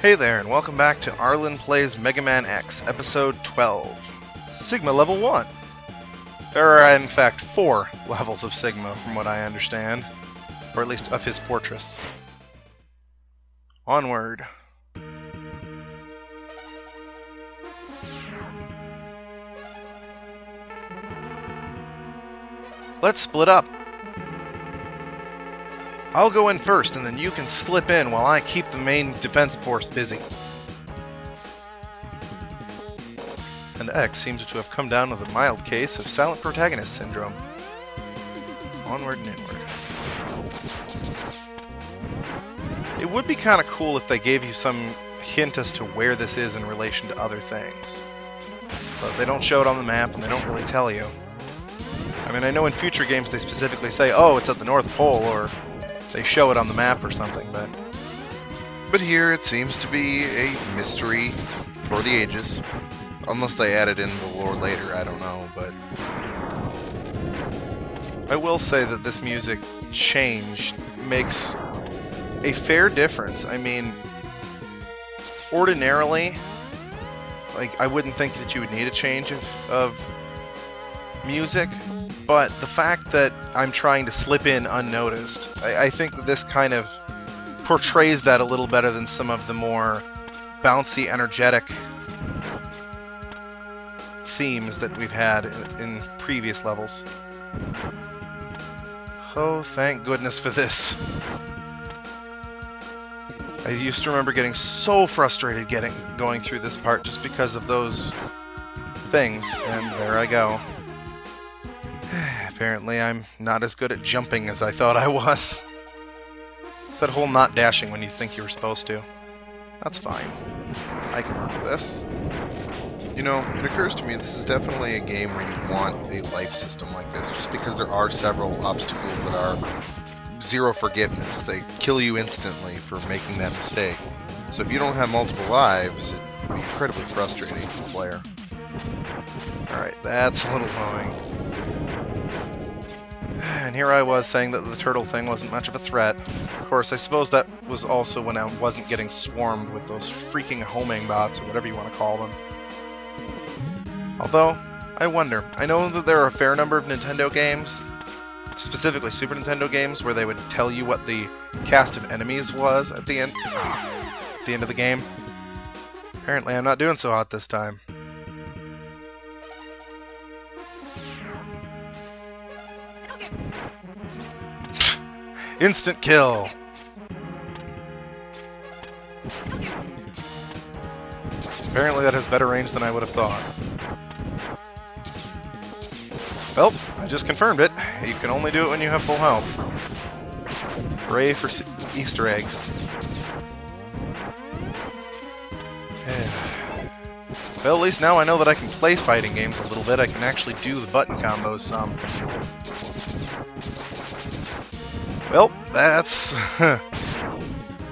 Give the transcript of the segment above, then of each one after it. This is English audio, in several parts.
Hey there, and welcome back to Arlin Plays Mega Man X, Episode 12, Sigma Level 1. There are, in fact, 4 levels of Sigma, from what I understand. Or at least of his fortress. Onward. Let's split up. I'll go in first, and then you can slip in while I keep the main defense force busy. And X seems to have come down with a mild case of silent protagonist syndrome. Onward and inward. It would be kind of cool if they gave you some hint as to where this is in relation to other things. But they don't show it on the map, and they don't really tell you. I mean, I know in future games they specifically say, oh, it's at the North Pole, or they show it on the map or something, but here it seems to be a mystery for the ages. Unless they added in the lore later, I don't know, but I will say that this music change makes a fair difference. I mean, ordinarily, like, I wouldn't think that you would need a change of music, but the fact that I'm trying to slip in unnoticed, I think that this kind of portrays that a little better than some of the more bouncy, energetic themes that we've had in previous levels. Oh, thank goodness for this. I used to remember getting so frustrated going through this part just because of those things, and there I go. Apparently I'm not as good at jumping as I thought I was. It's that whole not dashing when you think you were supposed to. That's fine. I can work with this. You know, it occurs to me this is definitely a game where you want a life system like this, just because there are several obstacles that are zero forgiveness. They kill you instantly for making that mistake. So if you don't have multiple lives, it would be incredibly frustrating for the player. Alright, that's a little annoying. And here I was saying that the turtle thing wasn't much of a threat. Of course, I suppose that was also when I wasn't getting swarmed with those freaking homing bots, or whatever you want to call them. Although, I wonder. I know that there are a fair number of Nintendo games, specifically Super Nintendo games, where they would tell you what the cast of enemies was at the end of the game. Apparently I'm not doing so hot this time. Instant kill! Apparently that has better range than I would have thought. Well, I just confirmed it. You can only do it when you have full health. Hooray for Easter eggs. Well, at least now I know that I can play fighting games a little bit. I can actually do the button combos some. Well, that's...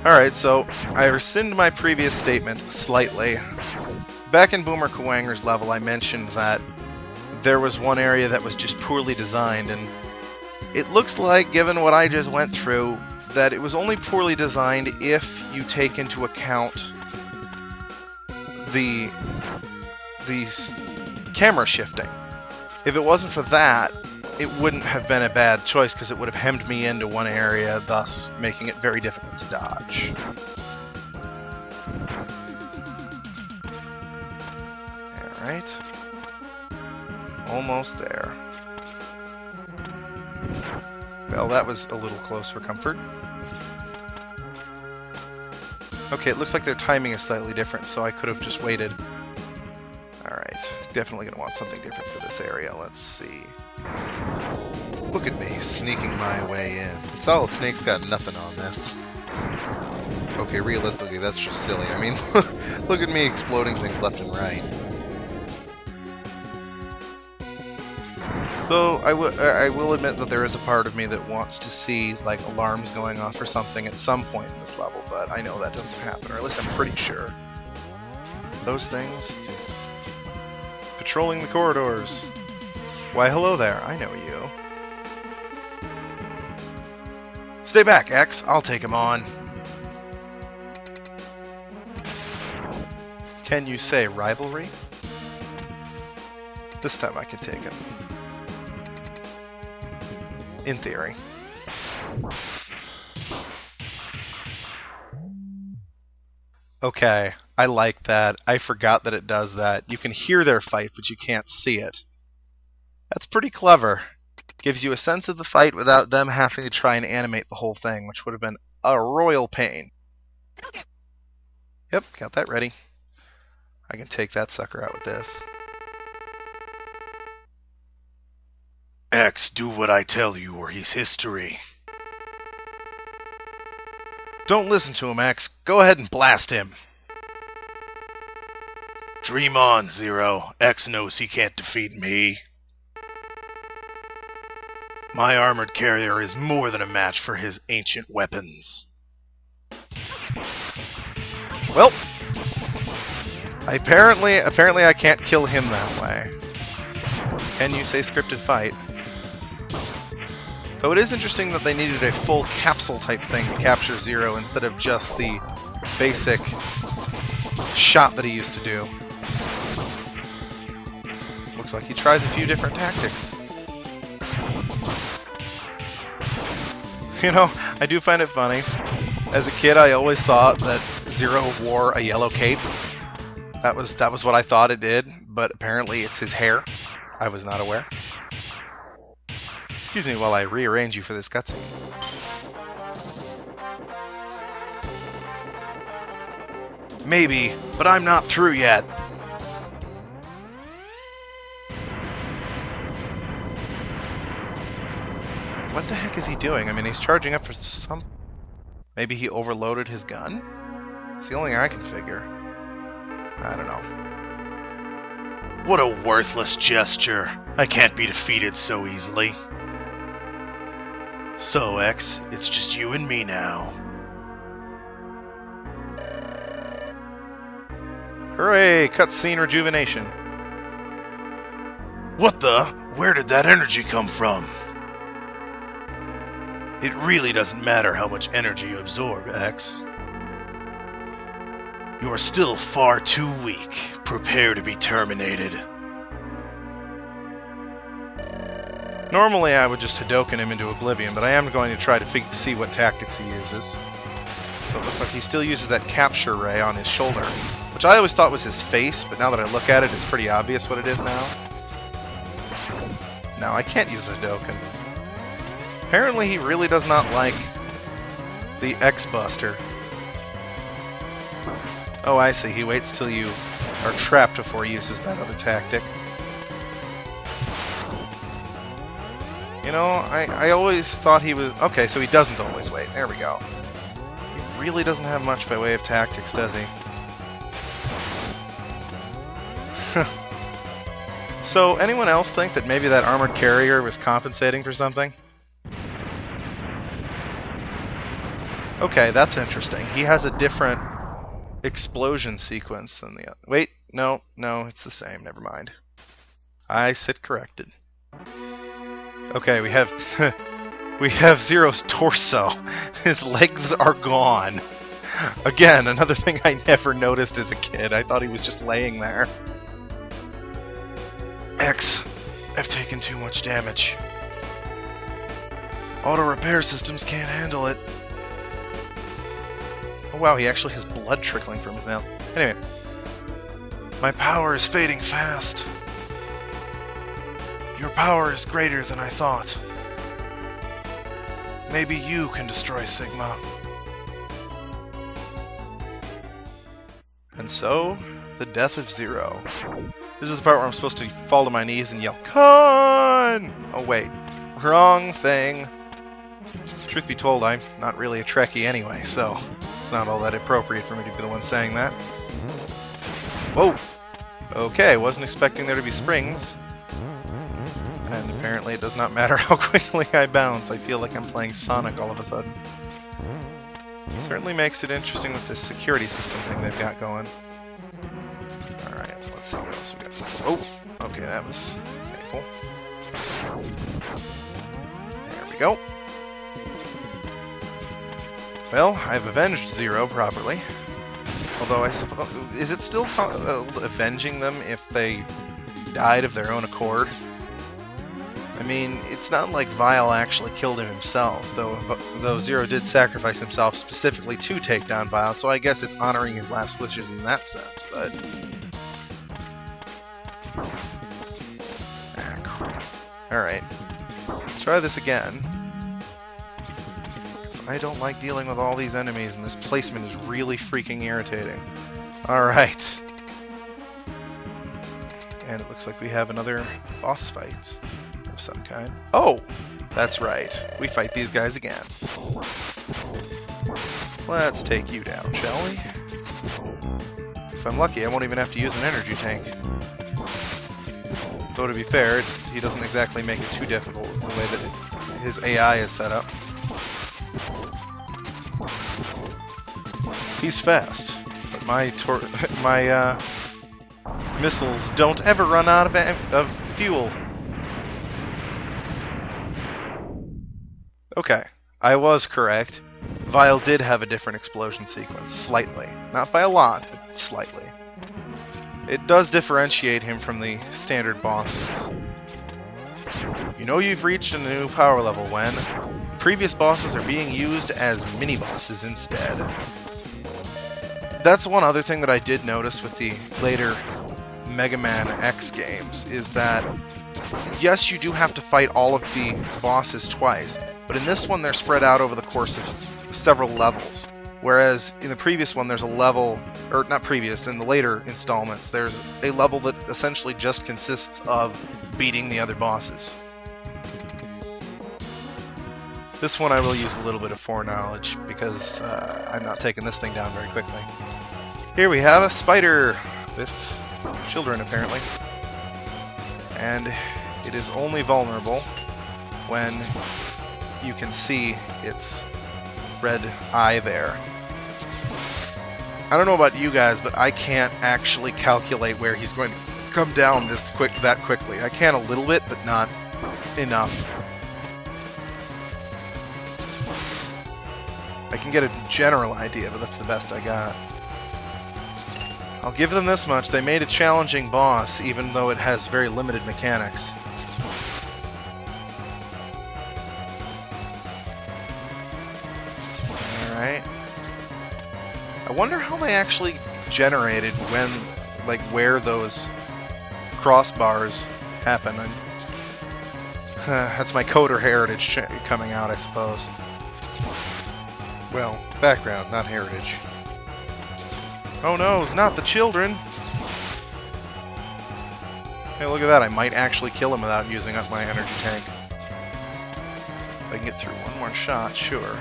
Alright, so I rescind my previous statement slightly. Back in Boomer Kuwanger's level, I mentioned that there was one area that was just poorly designed, and it looks like, given what I just went through, that it was only poorly designed if you take into account the camera shifting. If it wasn't for that, it wouldn't have been a bad choice, because it would have hemmed me into one area, thus making it very difficult to dodge. Alright. Almost there. Well, that was a little close for comfort. Okay, it looks like their timing is slightly different, so I could have just waited. Alright, definitely going to want something different for this area. Let's see. Look at me, sneaking my way in. Solid Snake's got nothing on this. Okay, realistically, that's just silly. I mean, look at me exploding things left and right. Though I will admit that there is a part of me that wants to see, like, alarms going off or something at some point in this level, but I know that doesn't happen, or at least I'm pretty sure. Those things... Patrolling the corridors. Why, hello there, I know you. Stay back, X. I'll take him on. Can you say rivalry? This time I can take him. In theory. Okay, I like that. I forgot that it does that. You can hear their fight, but you can't see it. That's pretty clever. Gives you a sense of the fight without them having to try and animate the whole thing, which would have been a royal pain. Yep, got that ready. I can take that sucker out with this. X, do what I tell you or he's history. Don't listen to him, X. Go ahead and blast him. Dream on, Zero. X knows he can't defeat me. My armored carrier is more than a match for his ancient weapons. Well, apparently I can't kill him that way. Can you say scripted fight? Though it is interesting that they needed a full capsule type thing to capture Zero instead of just the basic shot that he used to do. Looks like he tries a few different tactics. You know, I do find it funny. As a kid, I always thought that Zero wore a yellow cape. That was what I thought it did, but apparently it's his hair. I was not aware. Excuse me while I rearrange you for this cutscene. Maybe, but I'm not through yet. What the heck is he doing? I mean, he's charging up for some... Maybe he overloaded his gun? It's the only thing I can figure. I don't know. What a worthless gesture. I can't be defeated so easily. So, X, it's just you and me now. Hooray! Cutscene rejuvenation. What the? Where did that energy come from? It really doesn't matter how much energy you absorb, X. You are still far too weak. Prepare to be terminated. Normally I would just Hadoken him into oblivion, but I am going to try to see what tactics he uses. So it looks like he still uses that capture ray on his shoulder, which I always thought was his face, but now that I look at it, it's pretty obvious what it is now. No, I can't use the Hadoken. Apparently he really does not like the X-Buster. Oh, I see. He waits till you are trapped before he uses that other tactic. You know, I always thought he was... Okay, so he doesn't always wait. There we go. He really doesn't have much by way of tactics, does he? So, anyone else think that maybe that armored carrier was compensating for something? Okay, that's interesting. He has a different explosion sequence than the other. Wait, no, it's the same. Never mind. I sit corrected. Okay, we have Zero's torso. His legs are gone. Again, another thing I never noticed as a kid. I thought he was just laying there. X, I've taken too much damage. Auto repair systems can't handle it. Oh wow, he actually has blood trickling from his mouth. Anyway. My power is fading fast. Your power is greater than I thought. Maybe you can destroy Sigma. And so, the death of Zero. This is the part where I'm supposed to fall to my knees and yell, Khan! Oh wait, wrong thing. Truth be told, I'm not really a Trekkie anyway, so it's not all that appropriate for me to be the one saying that. Whoa! Okay, wasn't expecting there to be springs. And apparently it does not matter how quickly I bounce. I feel like I'm playing Sonic all of a sudden. It certainly makes it interesting with this security system thing they've got going. Alright, let's see what else we got. Oh, okay, that was painful. There we go. Well, I've avenged Zero properly. Although I suppose, is it still avenging them if they died of their own accord? I mean, it's not like Vile actually killed him himself, though Zero did sacrifice himself specifically to take down Vile, so I guess it's honoring his last wishes in that sense, but... Ah, crap. Alright. Let's try this again. I don't like dealing with all these enemies, and this placement is really freaking irritating. Alright. And it looks like we have another boss fight of some kind. Oh! That's right. We fight these guys again. Let's take you down, shall we? If I'm lucky, I won't even have to use an energy tank. Though to be fair, he doesn't exactly make it too difficult the way that his AI is set up. He's fast, but my missiles don't ever run out of fuel. Okay, I was correct. Vile did have a different explosion sequence, slightly. Not by a lot, but slightly. It does differentiate him from the standard bosses. You know you've reached a new power level when previous bosses are being used as mini-bosses instead. That's one other thing that I did notice with the later Mega Man X games, is that yes, you do have to fight all of the bosses twice, but in this one they're spread out over the course of several levels. Whereas in the previous one there's a level, or not previous, in the later installments, there's a level that essentially just consists of beating the other bosses. This one I will use a little bit of foreknowledge, because I'm not taking this thing down very quickly. Here we have a spider with children, apparently. And it is only vulnerable when you can see its red eye there. I don't know about you guys, but I can't actually calculate where he's going to come down that quickly. I can a little bit, but not enough. I can get a general idea, but that's the best I got. I'll give them this much, they made a challenging boss, even though it has very limited mechanics. Alright. I wonder how they actually generated when, like, where those crossbars happen. That's my coder heritage coming out, I suppose. Well, background, not heritage. Oh no, it's not the children! Hey, look at that, I might actually kill him without using up my energy tank. If I can get through one more shot, sure.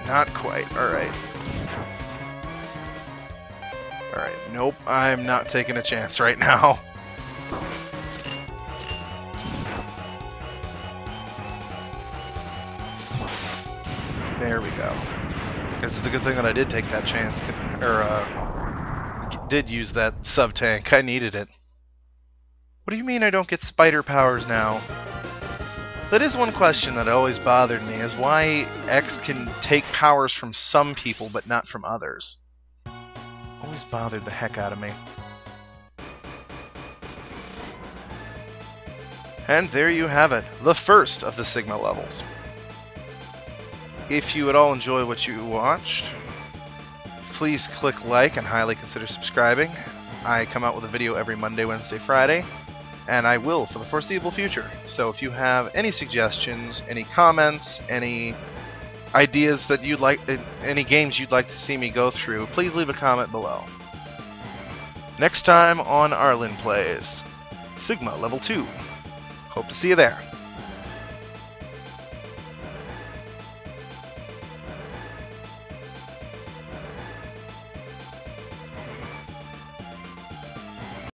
Not quite, alright. Alright, nope, I'm not taking a chance right now. There we go. Guess it's a good thing that I did take that chance, or did use that sub-tank. I needed it. What do you mean I don't get spider powers now? That is one question that always bothered me, is why X can take powers from some people but not from others. Always bothered the heck out of me. And there you have it, the first of the Sigma levels. If you at all enjoy what you watched, please click like and highly consider subscribing. I come out with a video every Monday, Wednesday, Friday, and I will for the foreseeable future. So if you have any suggestions, any comments, any ideas that you'd like, any games you'd like to see me go through, please leave a comment below. Next time on Arlin Plays, Sigma Level 2. Hope to see you there.